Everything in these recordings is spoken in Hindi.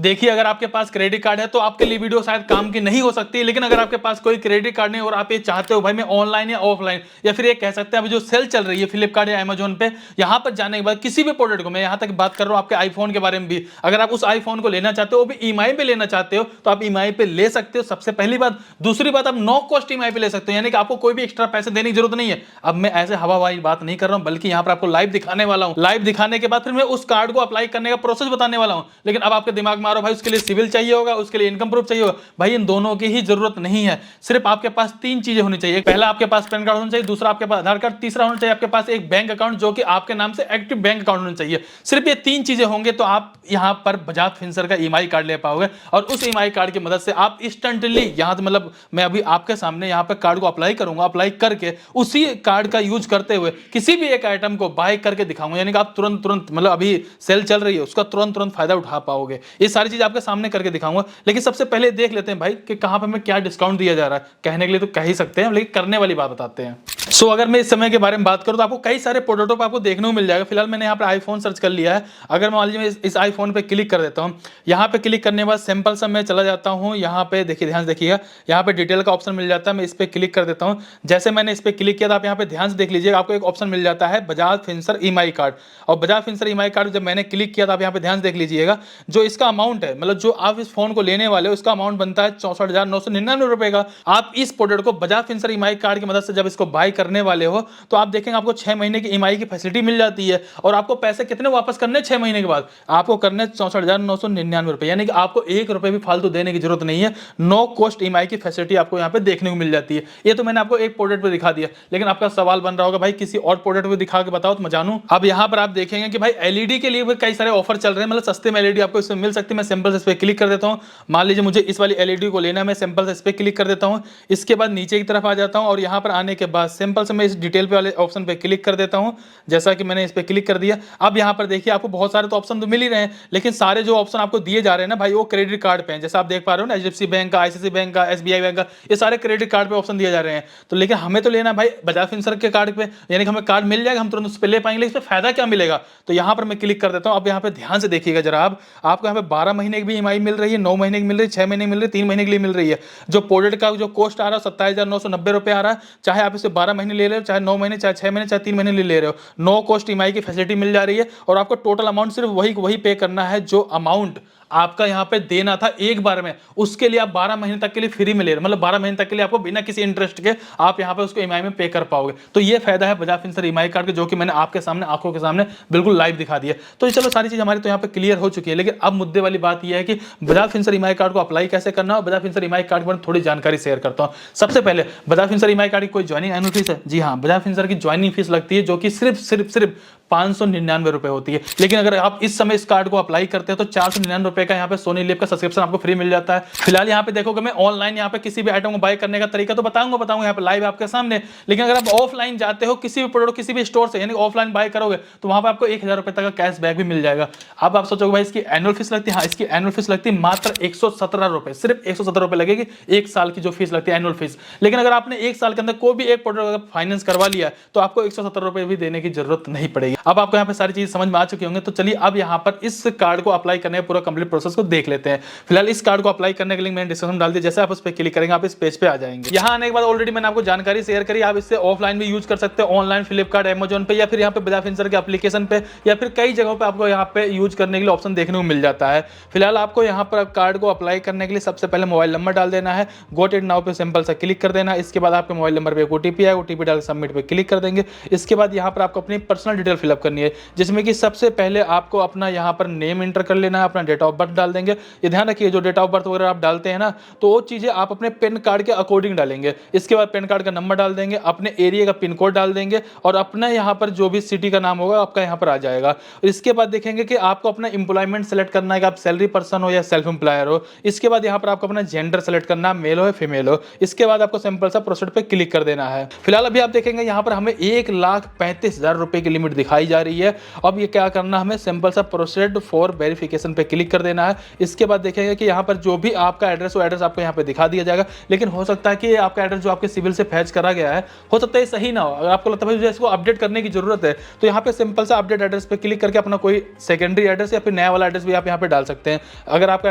देखिए अगर आपके पास क्रेडिट कार्ड है तो आपके लिए वीडियो शायद काम की नहीं हो सकती, लेकिन अगर आपके पास कोई क्रेडिट कार्ड नहीं और आप ये चाहते हो भाई मैं ऑनलाइन या ऑफलाइन या फिर ये कह सकते हैं अभी जो सेल चल रही है फ्लिपकार्ट या अमेजोन पे, यहां पर जाने के बाद किसी भी प्रोडक्ट को, मैं यहां तक बात कर रहा हूं आपके आईफोन के बारे में भी, अगर आप उस आईफोन को लेना चाहते हो वो भी ईएमआई पे लेना चाहते हो तो आप ईएमआई पे ले सकते हो, सबसे पहली बात। दूसरी बात, आप नो कॉस्ट ईएमआई पे ले सकते हो, यानी कि आपको कोई भी एक्स्ट्रा पैसे देने की जरूरत नहीं है। अब मैं ऐसे हवा हवाई बात नहीं कर रहा हूं, बल्कि यहां पर आपको लाइव दिखाने वाला हूं। लाइव दिखाने के बाद फिर मैं उस कार्ड को अप्लाई करने का प्रोसेस बताने वाला हूं। लेकिन अब आपके दिमाग में आ रहा भाई उसके लिए सिविल चाहिए होगा, उसके लिए इनकम प्रूफ चाहिए होगा। भाई इन दोनों की ही जरूरत नहीं है, सिर्फ आपके पास तीन चीजें होनी चाहिए। पहला आपके पास पैन कार्ड होना चाहिए, दूसरा आपके पास आधार कार्ड, तीसरा होना चाहिए आपके पास एक बैंक अकाउंट जो कि आपके नाम से एक्टिव बैंक अकाउंट होना चाहिए। सिर्फ ये तीन चीजें होंगे तो आप यहां पर बजाज फिनसर्व का ईएमआई कार्ड ले पाओगे, और उस ईएमआई कार्ड की मदद से आप इंस्टेंटली यहां, मतलब मैं अभी आपके सामने यहां पर कार्ड को अप्लाई करूंगा, अप्लाई करके उसी कार्ड का यूज करते हुए किसी भी एक आइटम को बाय करके दिखाऊंगा, यानी कि आप तुरंत तुरंत, मतलब अभी सेल चल रही है उसका तुरंत तुरंत फायदा उठा पाओगे। ये सारी चीज आपके सामने करके दिखाऊंगा। लेकिन सबसे पहले देख लेते हैं भाई कि कहां पे हमें क्या डिस्काउंट दिया जा रहा है। कहने के लिए तो कह ही सकते हैं, लेकिन करने वाली बात बताते हैं। सो अगर मैं इस समय के बारे में बात करूं तो आपको कई सारे प्रोडक्टों पर आपको देखने को मिल जाएगा। फिलहाल मैंने यहाँ पर आईफोन सर्च कर लिया है। अगर मान लीजिए मैं इस आईफोन पे क्लिक कर देता हूँ, यहाँ पे क्लिक करने के बाद सिंपल सा मैं चला जाता हूँ, यहाँ पे देखिए, ध्यान से देखिएगा, यहाँ पे डिटेल का ऑप्शन मिल जाता है। मैं इस पे क्लिक कर देता हूँ। जैसे मैंने इस पे क्लिक किया था, आप यहाँ पे ध्यान से देख लीजिएगा, आपको एक ऑप्शन मिल जाता है बजाज फिनसर्व ईएमआई कार्ड। और बजाज फिनसर्व ईएमआई कार्ड जब मैंने क्लिक किया था, आप यहाँ पे ध्यान से देख लीजिएगा, जो इसका अमाउंट है, मतलब जो आप इस फोन को लेने वाले हो, उसका अमाउंट बनता है 64,999 रुपए का। आप इस प्रोडक्ट को बजाज फिनसर्व ईएमआई कार्ड की मदद से जब इसको बाय करने वाले हो तो आप देखेंगे आपको 6 महीने की ईएमआई की फैसिलिटी मिल जाती है। और आपको पैसे कितने वापस करने 6 महीने के बाद? आपको करने 64,999 रुपए, यानी कि आपको 1 रुपए भी फालतू देने की जरूरत नहीं है। नो कॉस्ट ईएमआई की फैसिलिटी आपको यहाँ पे देखने को मिल जाती है। ये तो मैंने आपको एक प्रोडक्ट पे दिखा दिया, लेकिन आपका सवाल बन रहा होगा भाई किसी और प्रोडक्ट पे दिखा के बताओ तो मैं जानूं। अब यहाँ पर आप देखेंगे कि भाई एलईडी के लिए भी कई सारे ऑफर चल रहे हैं, मतलब सस्ते में एलईडी आपको इसमें मिल सकती है। मैं सिंपल से इस पे क्लिक कर देता हूँ। मान लीजिए मुझे इस वाली एलईडी को लेना है, मैं सिंपल से इस पे क्लिक कर देता हूँ। इसके बाद नीचे की तरफ आ जाता हूँ और यहाँ पर आने के बाद सिंपल से मैं इस डिटेल पे वाले ऑप्शन पे क्लिक कर देता हूँ। जैसा कि मैंने इस पे क्लिक कर दिया। अब यहाँ पर देखिए आपको बहुत सारे तो ऑप्शन तो मिल ही रहे हैं, लेकिन सारे जो ऑप्शन आपको दिए जा रहे हैं ना भाई, वो क्रेडिट कार्ड पे हैं। जैसा आप देख पा रहे हो ना, एचडीएफसी बैंक का, आईसीआईसी बैंक का, एसबीआई बैंक का, ये सारे क्रेडिट कार्ड पे ऑप्शन दिए जा रहे हैं। तो लेकिन हमें तो लेना भाई बजाज फिनसर्व के कार्ड पे, यानी कि हमें कार्ड मिल जाएगा, हम तुरंत उस पे ले पाएंगे। इस पे फायदा क्या मिलेगा? तो यहाँ पर मैं क्लिक कर देता हूँ। अब यहाँ पे ध्यान से देखिएगा जरा, आपको यहाँ पे 12 महीने की भी ईएमआई मिल रही है, 9 महीने की मिल रही है, 6 महीने की मिल रही है, 3 महीने के लिए मिल रही है। जो प्रोडक्ट का जो कॉस्ट आ रहा है 27,990 रुपए आ रहा है, चाहे आप इसे 12 महीने ले रहे हो, चाहे 9 महीने, चाहे 6 महीने, चाहे 3 महीने ले रहे हो, नो कॉस्ट ईएमआई की फैसिलिटी मिल जा रही है। और आपको टोटल अमाउंट सिर्फ वही पे करना है जो अमाउंट आपका यहाँ पे देना था एक बार में, उसके लिए आप 12 महीने तक के लिए फ्री में ले रहे हो, मतलब 12 महीने तक के लिए आपको बिना किसी इंटरेस्ट के आप यहाँ पे उसको ईएमआई में पे कर पाओगे। तो ये फायदा है बजाज फिनसर्व ईएमआई कार्ड के, जो कि मैंने आपके सामने आंखों के सामने बिल्कुल लाइव दिखा दिया। तो चलो सारी चीज हमारी तो यहाँ पे क्लियर हो चुकी है, लेकिन अब मुद्दे वाली बात यह है कि बजाज फिनसर्व ईएमआई कार्ड को अप्लाई कैसे करना है। बजाज फिनसर्व ईएमआई कार्ड पर थोड़ी जानकारी शेयर करता हूँ। सबसे पहले बजाज फिनसर्व ईएमआई कार्ड की कोई ज्वाइनिंग एनुअल फीस है? जी हाँ, बजाज फिनसर्व की ज्वाइनिंग फीस लगती है, जो कि सिर्फ 599 रुपए होती है। लेकिन अगर आप इस समय इस कार्ड को अप्लाई करते हैं तो 499 रुपए का यहाँ पे सोनी लिव का सब्सक्रिप्शन आपको फ्री मिल जाता है। फिलहाल यहाँ पे देखोगे मैं ऑनलाइन यहाँ पे किसी भी आइटम को बाय करने का तरीका तो बताऊंगा यहाँ पे लाइव आपके सामने। लेकिन अगर आप ऑफलाइन जाते हो किसी भी प्रोडक्ट किसी भी स्टोर से, यानी ऑफलाइन बाय करोगे, तो वहां पर आपको 1000 रुपए तक का कैशबैक भी मिल जाएगा। अब आप सोचोगे भाई इसकी एनुअल फीस लगती है? हाँ, इसकी एनुअल फीस लगती है मात्र 117 रुपए, सिर्फ 117 रुपए लगेगी एक साल की जो फीस लगती है एनुअल फीस। लेकिन अगर आपने एक साल के अंदर कोई भी एक प्रोडक्ट फाइनेंस करवा लिया तो आपको 117 रुपए भी देने की जरूरत नहीं पड़ेगी। अब आपको यहाँ पे सारी चीज समझ में आ चुकी होंगे। तो चलिए अब यहाँ पर इस कार्ड को अप्लाई करने का पूरा कंप्लीट प्रोसेस को देख लेते हैं। फिलहाल इस कार्ड को अप्लाई करने के लिए मैंने डिस्क्रिप्शन डाल दिया, जैसे आप उस पर क्लिक करेंगे आप इस पेज पे आ जाएंगे। यहाँ आने के बाद ऑलरेडी मैंने आपको जानकारी शेयर करी, आप इससे ऑफलाइन भी यूज कर सकते हो, ऑनलाइन फ्लिपकार्ट, अमेजोन पे, या फिर यहाँ पे बजाज फिनसर्व के एप्लीकेशन पे, या फिर कई जगहों पे आपको यहाँ पे यूज करने के लिए ऑप्शन देखने को मिल जाता है। फिलहाल आपको यहाँ पर कार्ड को अप्लाई करने के लिए सबसे पहले मोबाइल नंबर डाल देना है, गोट इट नाउ पे सिंपल सा क्लिक कर देना। इसके बाद आपके मोबाइल नंबर पे ओटीपी है, ओटीपी डाल सबमिट पे क्लिक कर देंगे। इसके बाद यहाँ पर आपको अपनी पर्सनल डिटेल फिलअप करनी है, जिसमें कि सबसे पहले आपको अपना यहाँ पर नेम एंटर कर लेना है, अपना डेट ऑफ बर्थ डाल देंगे। ये ध्यान रखिए जो डेट ऑफ बर्थ वगैरह आप डालते हैं ना, तो वो चीजें आप अपने पेन कार्ड के अकॉर्डिंग डालेंगे। इसके बाद पेन कार्ड का नंबर डाल देंगे, अपने एरिया का पिन कोड डाल देंगे, और अपना यहाँ पर जो भी सिटी का नाम होगा आपका यहाँ पर आ जाएगा। इसके बाद देखेंगे कि आपको अपना एम्प्लॉयमेंट सेलेक्ट करना है कि आप सैलरी पर्सन हो या सेल्फ एम्प्लॉयर हो। इसके बाद यहाँ पर आपको अपना जेंडर सेलेक्ट करना है, मेल हो या फीमेल हो। इसके बाद आपको सिंपल सा प्रोसीड पे क्लिक कर देना है। फिलहाल अभी आप देखेंगे यहाँ पर हमें 1,35,000 रुपए की लिमिट दिखा दिखाई जा रही है। अब ये क्या करना, हमें सिंपल सा प्रोसीड फॉर वेरिफिकेशन पे क्लिक कर देना है। इसके बाद देखेंगे कि यहाँ पर जो भी आपका एड्रेस, वो एड्रेस आपको यहाँ पे दिखा दिया जाएगा। लेकिन हो सकता है कि आपका एड्रेस जो आपके सिविल से फैच करा गया है, हो सकता है सही ना हो। अगर आपको लगता है मुझे इसको अपडेट करने की जरूरत है, तो यहाँ पे सिंपल सा अपडेट एड्रेस पे क्लिक करके अपना कोई सेकेंडरी एड्रेस या फिर नया वाला एड्रेस भी आप यहाँ पे डाल सकते हैं। अगर आपका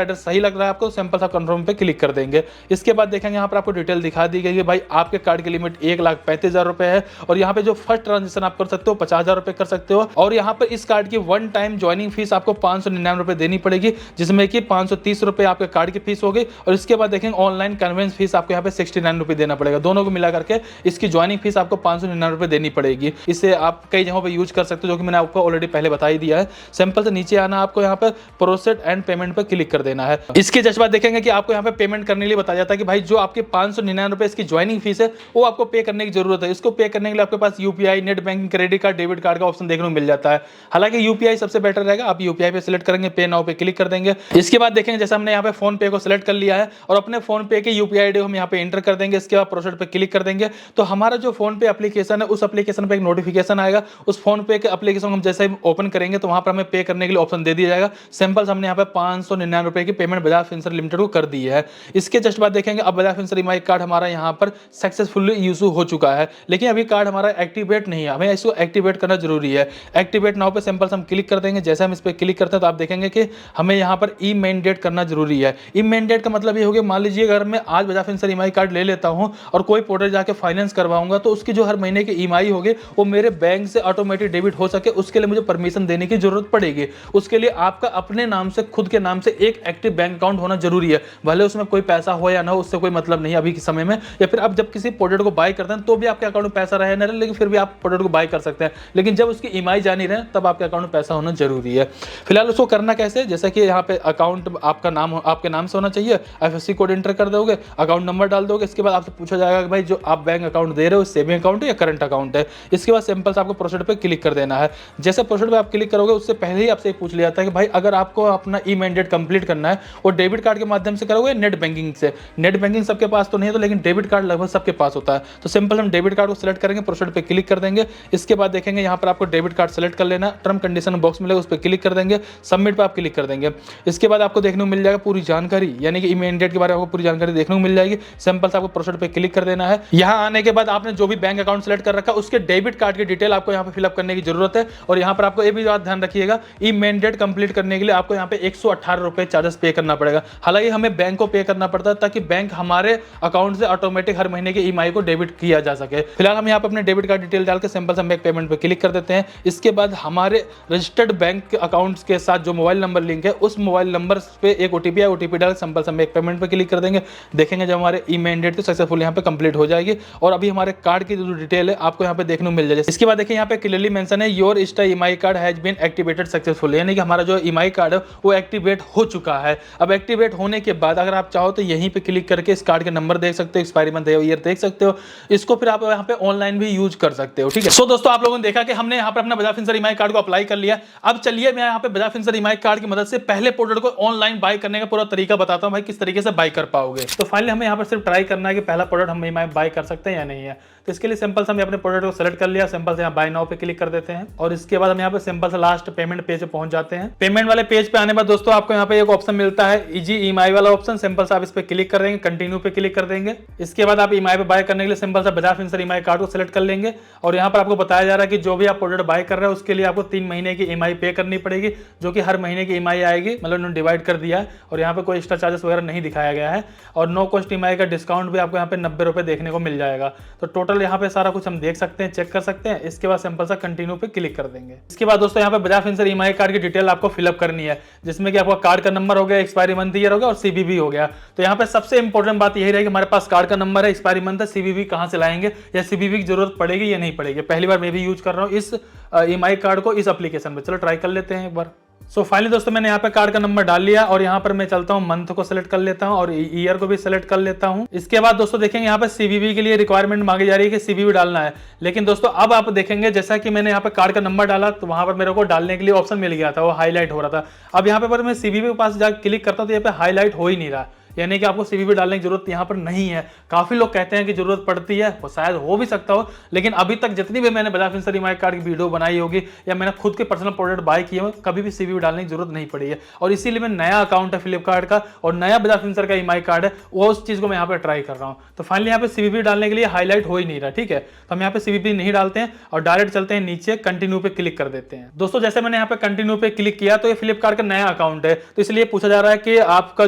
एड्रेस सही लग रहा है आपको, सिंपल सा कंफर्म पे क्लिक कर देंगे। इसके बाद देखेंगे यहाँ पर आपको डिटेल दिखा दी गई है, भाई आपके कार्ड की लिमिट 1,35,000 रुपए है। और यहाँ पे जो फर्स्ट ट्रांजेक्शन आप कर सकते हो 50,000 रुपए कर सकते हो। और यहाँ पर इस कार्ड की वन टाइम ज्वाइनिंग फीस आपको 599 रुपए देनी पड़ेगी, जिसमें कि 530 रुपए आपके कार्ड की फीस हो गई। और इसके बाद देखेंगे ऑनलाइन कन्वेंस फीस आपको यहाँ पे 69 रुपए देना पड़ेगा। दोनों को मिला करके इसकी ज्वाइनिंग फीस आपको 599 रुपए देनी पड़ेगी। इसे आप कई जगहों पे यूज कर सकते हो, जो कि मैंने आपको ऑलरेडी पहले बता ही दिया है। सिंपल से नीचे आना, आपको यहाँ पर प्रोसेस एंड पेमेंट पर क्लिक कर देना है। इसके जस्ट बाद देखेंगे कि आपको यहाँ पे पेमेंट करने के लिए बताया जाता है कि भाई जो आपके 599 रुपए इसकी ज्वाइनिंग फीस है, वो आपको पे करने की जरूरत है। इसको पे करने के लिए आपके पास UPI, net banking, credit card, debit card का ऑप्शन देखने को मिल जाता है। हालांकि यूपीआई सबसे बेटर रहेगा, आप यूपीआई पे सिलेक्ट करेंगे, पे नाउ पे क्लिक कर देंगे। इसके बाद देखेंगे जैसे हमने यहाँ पे फोन पे को सिलेक्ट कर लिया है और अपने फोन पे के यूपीआई आईडी हम यहाँ पे एंटर कर देंगे। इसके बाद प्रोसेस पे क्लिक कर देंगे, तो हमारा जो फोन पे एप्लीकेशन है, उस एप्लीकेशन पे एक नोटिफिकेशन आएगा। उस फोन पे के एप्लीकेशन हम जैसे ही ओपन करेंगे तो वहां पर हमें पे करने के लिए ऑप्शन दे दिया जाएगा। सिंपल हमने यहाँ पे 599 रुपए की पेमेंट बजाज फिनसर्व लिमिटेड को कर दी है। इसके जस्ट बाद देखेंगे अब बजाज फिनसर्व ईएमआई कार्ड हमारा यहाँ पर सक्सेसफुली यूज हो चुका है, लेकिन अभी कार्ड हमारा एक्टिवेट नहीं है। हमें इसको एक्टिवेट करना जरूरी है। एक्टिवेट नाउ पे सिंपल हम क्लिक कर देंगे। जैसे हम इस पे क्लिक करते हैं तो आप देखेंगे कि हमें यहाँ पर ई मैंडेट करना जरूरी है। ई मैंडेट का मतलब ये हो गया, मान लीजिए अगर मैं आज बजाज फिनसर्व ईएमआई कार्ड ले लेता हूँ और कोई पोर्टल जाके फाइनेंस करवाऊंगा, तो उसकी जो हर महीने की ईएमआई होगी वो मेरे बैंक से ऑटोमेटिक डेबिट हो सके, उसके लिए मुझे परमिशन देने की जरूरत पड़ेगी। उसके लिए आपका अपने नाम से, खुद के नाम से एक एक्टिव बैंक अकाउंट होना जरूरी है। भले उसमें कोई पैसा हो या ना हो, उससे कोई मतलब नहीं अभी के समय में। या फिर आप जब किसी प्रोडक्ट को बाय करते हैं तो भी आपके अकाउंट में पैसा रहे ना रहे, लेकिन फिर भी आप प्रोडक्ट को बाय कर सकते हैं। लेकिन जब उसकी ईएमआई जानी रहे तब आपके अकाउंट में पैसा होना जरूरी है। फिलहाल उसको करना कैसे, जैसे कि यहाँ पे अकाउंट आपका नाम, आपके नाम से होना चाहिए। IFSC कोड एंटर कर दोगे, अकाउंट नंबर डाल दोगे। इसके बाद आपसे पूछा जाएगा कि भाई जो आप बैंक अकाउंट दे रहे हो सेविंग अकाउंट है या करंट अकाउंट है। इसके बाद सिंपल से आपको प्रोसीड पे क्लिक कर देना है। जैसे प्रोसीड पे आप क्लिक करोगे उससे पहले ही आपसे पूछ लिया जाता है कि भाई अगर आपको अपना ई मैंडेट कंप्लीट करना है वो डेबिट कार्ड के माध्यम से करोगे, नेट बैंकिंग से। नेट बैंकिंग सबके पास तो नहीं है, तो लेकिन डेबिट कार्ड लगभग सबके पास होता है। तो सिंपल हम डेबिट कार्ड को सिलेक्ट करेंगे, प्रोसीड पे क्लिक कर देंगे। इसके बाद देखेंगे यहाँ पर आपको डेबिट कार्ड सेलेक्ट कर लेना, टर्म कंडीशन बॉक्स मिलेगा उस पर क्लिक कर देंगे, सबमिट पे आप क्लिक कर देंगे। इसके बाद आपको देखने को मिल जाएगा पूरी जानकारी, यानी कि ई मैंडेट के बारे में आपको पूरी जानकारी देखने को मिल जाएगी। सिंपल से आपको प्रोसीड पे क्लिक कर देना है। यहाँ आने के बाद आपने जो भी बैंक अकाउंट सेलेक्ट कर रखा है उसके डेबिट कार्ड की डिटेल आपको यहाँ पे फिलअप करने की जरूरत है। और यहाँ पर आपको ये भी बात ध्यान रखिएगा, ई मैंडेट कंप्लीट करने के लिए आपको यहाँ पे 118 रुपए चार्जेस पे करना पड़ेगा। हालांकि हमें बैंक को पे करना पड़ता है ताकि बैंक हमारे अकाउंट से ऑटोमेटिक हर महीने की ईएमआई को डेबिट किया जा सके। फिलहाल हम यहाँ पे अपने डेबिट कार्ड डिटेल डाल के सिंपल से मेक पेमेंट पे क्लिक कर देते हैं। इसके बाद हमारे रजिस्टर्ड बैंक अकाउंट्स के साथ जो मोबाइल नंबर लिंक है उस मोबाइल नंबर पे एक ओटीपी है, ओटीपी डाल सिंपल से मेक पेमेंट पे क्लिक कर देंगे। देखेंगे जब हमारे ई मैंडेट तो सक्सेसफुल यहाँ पे कंप्लीट हो जाएगी और अभी हमारे कार्ड की जो डिटेल है आपको यहाँ पे देखने को मिल जाएगी। इसके बाद देखिए यहाँ पे क्लियरली मेंशन है your insta EMI card has been activated successful, यानी कि हमारा जो ईएमआई कार्ड है वो एक्टिवेट हो चुका है। अब एक्टिवेट होने के बाद अगर आप चाहो तो यहीं पे क्लिक करके इस कार्ड के नंबर देख सकते हो, एक्सपायरी मंथ ईयर देख सकते हो। इसको फिर आप यहाँ पे ऑनलाइन भी यूज कर सकते हो। ठीक है, सो दोस्तों आप लोगों ने देखा कि हमने यहाँ पे अपना बजाज फिनसर्व ईएमआई कार्ड को अप्लाई कर लिया। अब चलिए मैं यहाँ पे बजाज फिनसर्व ईएमआई कार्ड की मदद से पहले प्रोडक्ट को ऑनलाइन बाय करने का पूरा तरीका बताता हूँ, भाई किस तरीके से बाय कर पाओगे। तो फाइनली हमें यहाँ पर सिर्फ ट्राई करना है कि पहला प्रोडक्ट हम ईएमआई बाय कर सकते हैं या नहीं है। तो इसके लिए सिंपल से हम अपने प्रोडक्ट को सेलेक्ट कर लिया, सिंपल से यहाँ बाय नाउ पे क्लिक कर देते हैं और इसके बाद हम यहाँ पे सिंपल से लास्ट पेमेंट पेज पे पहुंच जाते हैं। पेमेंट वाले पेज पे आने बाद दोस्तों आपको यहाँ पे एक ऑप्शन मिलता है इजी ईएमआई वाला ऑप्शन। सिंपल से आप इस पे क्लिक कर देंगे, कंटिन्यू पे क्लिक कर देंगे। इसके बाद आप ईएमआई पे बाय करने के लिए सिंपल से बजाज फिनसर्व ईएमआई कार्ड को सिलेक्ट कर लेंगे और यहाँ पर आपको बताया जा रहा है कि जो भी आप प्रोडक्ट बाय कर रहे हैं उसके लिए आपको 3 महीने की ईएमआई पे करनी पड़ेगी, जो कि हर महीने की ईएमआई आएगी, मतलब उन्होंने डिवाइड कर दिया है और यहाँ पे कोई एक्स्ट्रा चार्जेस वगैरह नहीं दिखाया गया है। और नो कॉस्ट ईएमआई का डिस्काउंट भी आपको यहाँ पे 90 रुपए देखने को मिल जाएगा। तो टोटल यहाँ पे सारा कुछ हम देख सकते हैं, चेक कर सकते हैं। इसके बाद सिंपल सा कंटिन्यू पे क्लिक कर देंगे। इसके बाद दोस्तों यहाँ पे बजाज फिनसर्व ईएमआई कार्ड की डिटेल आपको फिलअप करनी है, जिसमें कि आपका कार्ड का नंबर हो गया, एक्सपायरी मंथ ईयर हो गया और सीवीवी हो गया। तो यहाँ पे सबसे इंपॉर्टेंट बात यही रहेगी, हमारे पास कार्ड का नंबर है, एक्सपायरी मंथ है, सीवीवी कहाँ से लाएंगे या सीवीवी की जरूरत पड़ेगी या नहीं पड़ेगी। पहली बार मैं भी यूज कर रहा हूँ इस ईएमआई कार्ड को इस एप्लीकेशन में। चलो ट्राई कर लेते हैं एक बार। सो फाइनली दोस्तों मैंने यहाँ पे कार्ड का नंबर डाल लिया और यहाँ पर मैं चलता हूँ मंथ को सिलेक्ट कर लेता हूँ और ईयर को भी सिलेक्ट कर लेता हूँ। इसके बाद दोस्तों देखेंगे यहाँ पे सीवीवी के लिए रिक्वायरमेंट मांगी जा रही है कि सीवीवी डालना है, लेकिन दोस्तों अब आप देखेंगे जैसा कि मैंने यहाँ पे कार्ड का नंबर डाला तो वहां पर मेरे को डालने के लिए ऑप्शन मिल गया था, वो हाईलाइट हो रहा था। अब यहाँ पे पर मैं सीवीवी के पास जाकर क्लिक करता हूँ तो यहाँ पे हाईलाइट हो ही नहीं रहा। यानी कि आपको सीवीवी डालने की जरूरत यहाँ पर नहीं है। काफी लोग कहते हैं कि जरूरत पड़ती है, वो शायद हो भी सकता हो, लेकिन अभी तक जितनी भी मैंने बजाज फिनसर्व ईएमआई कार्ड की वीडियो बनाई होगी या मैंने खुद के पर्सनल प्रोडक्ट बाय किए हो, कभी भी सीवीवी डालने की जरूरत नहीं पड़ी है। और इसीलिए मैं नया अकाउंट है फ्लिपकार्ट का और नया बजाज फिनसर्व का ईएमआई कार्ड है, वो उस चीज को मैं यहाँ पे ट्राई कर रहा हूँ। तो फाइनली यहाँ पे सीवीवी डालने के लिए हाईलाइट हो ही नहीं रहा, ठीक है। तो हम यहाँ पे सीवीवी नहीं डालते हैं और डायरेक्ट चलते हैं नीचे, कंटिन्यू पे क्लिक कर देते हैं। दोस्तों जैसे मैंने यहाँ पे कंटिन्यू पे क्लिक किया तो ये फ्लिपकार्ट का नया अकाउंट है, तो इसलिए पूछा जा रहा है कि आपका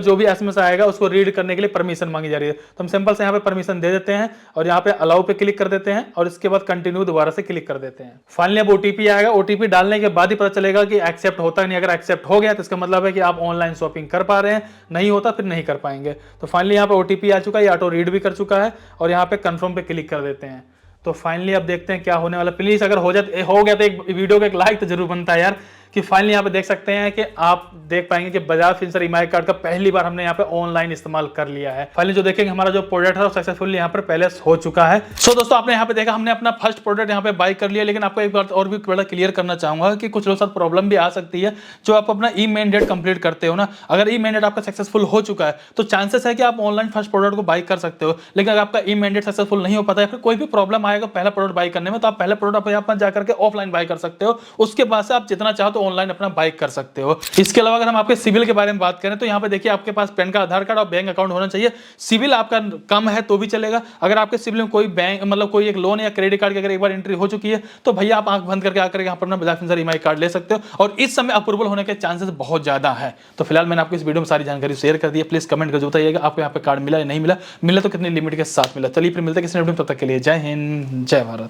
जो भी एसएमएस आएगा उसको रीड करने के लिए परमिशन मांगी जा रही है। तो हम सिंपल से यहाँ पे परमिशन दे देते हैं और यहाँ पे अलाउ पे क्लिक कर देते हैं और इसके बाद कंटिन्यू दोबारा से क्लिक कर देते हैं। फाइनली अब ओटीपी आएगा, ओटीपी डालने के बाद ही पता चलेगा कि एक्सेप्ट होता है नहीं। अगर एक्सेप्ट हो गया तो इसका मतलब है कि आप ऑनलाइन शॉपिंग कर पा रहे हैं, नहीं होता फिर नहीं कर पाएंगे। तो फाइनली यहाँ पे ओटीपी आ चुका है, ऑटो रीड भी कर चुका है और यहाँ पे कंफर्म पे क्लिक कर देते हैं। तो फाइनली अब देखते हैं क्या होने वाला। प्लीज अगर हो गया तो एक वीडियो का एक लाइक तो जरूर बनता है यार, कि फाइनली यहाँ पे देख सकते हैं कि आप देख पाएंगे कि बजाज फिनसर्व ईएमआई कार्ड का पहली बार हमने यहाँ पे ऑनलाइन इस्तेमाल कर लिया है। फाइनली जो देखेंगे हमारा जो प्रोडक्ट है वो सक्सेसफुली यहाँ पर पहले हो चुका है। सो दोस्तों आपने यहाँ पे देखा हमने अपना फर्स्ट प्रोडक्ट यहाँ पे बाय कर लिया, लेकिन आपको एक बार और भी बड़ा क्लियर करना चाहूंगा कि कुछ लोग साथ प्रॉब्लम भी आ सकती है। जो आप अपना ई मैंडेट कंप्लीट करते हो ना, अगर ई मैंडेट आपका सक्सेसफुल हो चुका है तो चांसेस है कि आप ऑनलाइन फर्स्ट प्रोडक्ट को बाय कर सकते हो। लेकिन अगर आपका ई मैंडेट सक्सेसफुल नहीं हो पाता है, फिर कोई भी प्रॉब्लम आएगा पहला प्रोडक्ट बाय करने में, तो आप पहला प्रोडक्ट यहाँ पर जाकर के ऑफलाइन बाय कर सकते हो। उसके बाद से आप जितना चाहो तो ऑनलाइन अपना बाय कर सकते हो। इसके अलावा अगर हम आपके सिविल के बारे में बात करें तो यहाँ पे देखिए आपके पास पैन कार्ड, आधार कार्ड और बैंक अकाउंट होना चाहिए। सिविल आपका कम है तो भी चलेगा। अगर आपके सिविल में कोई बैंक मतलब कोई एक लोन या क्रेडिट कार्ड की अगर एक बार एंट्री हो चुकी है तो भैया आप आंख बंद करके आकर यहाँ पर अपना बजाज फिनसर्व ईएमआई कार्ड ले सकते हो और इस समय अप्रूवल होने के चांसेस बहुत ज्यादा है। तो फिलहाल मैंने आपको इस वीडियो में सारी जानकारी शेयर कर दी है। प्लीज कमेंट करके बताइएगा आपको यहाँ पे कार्ड मिला या नहीं मिला, मिला तो कितनी लिमिट के साथ मिला। चलिए फिर मिलते हैं किसी वीडियो में, तब तक के लिए जय हिंद जय भारत।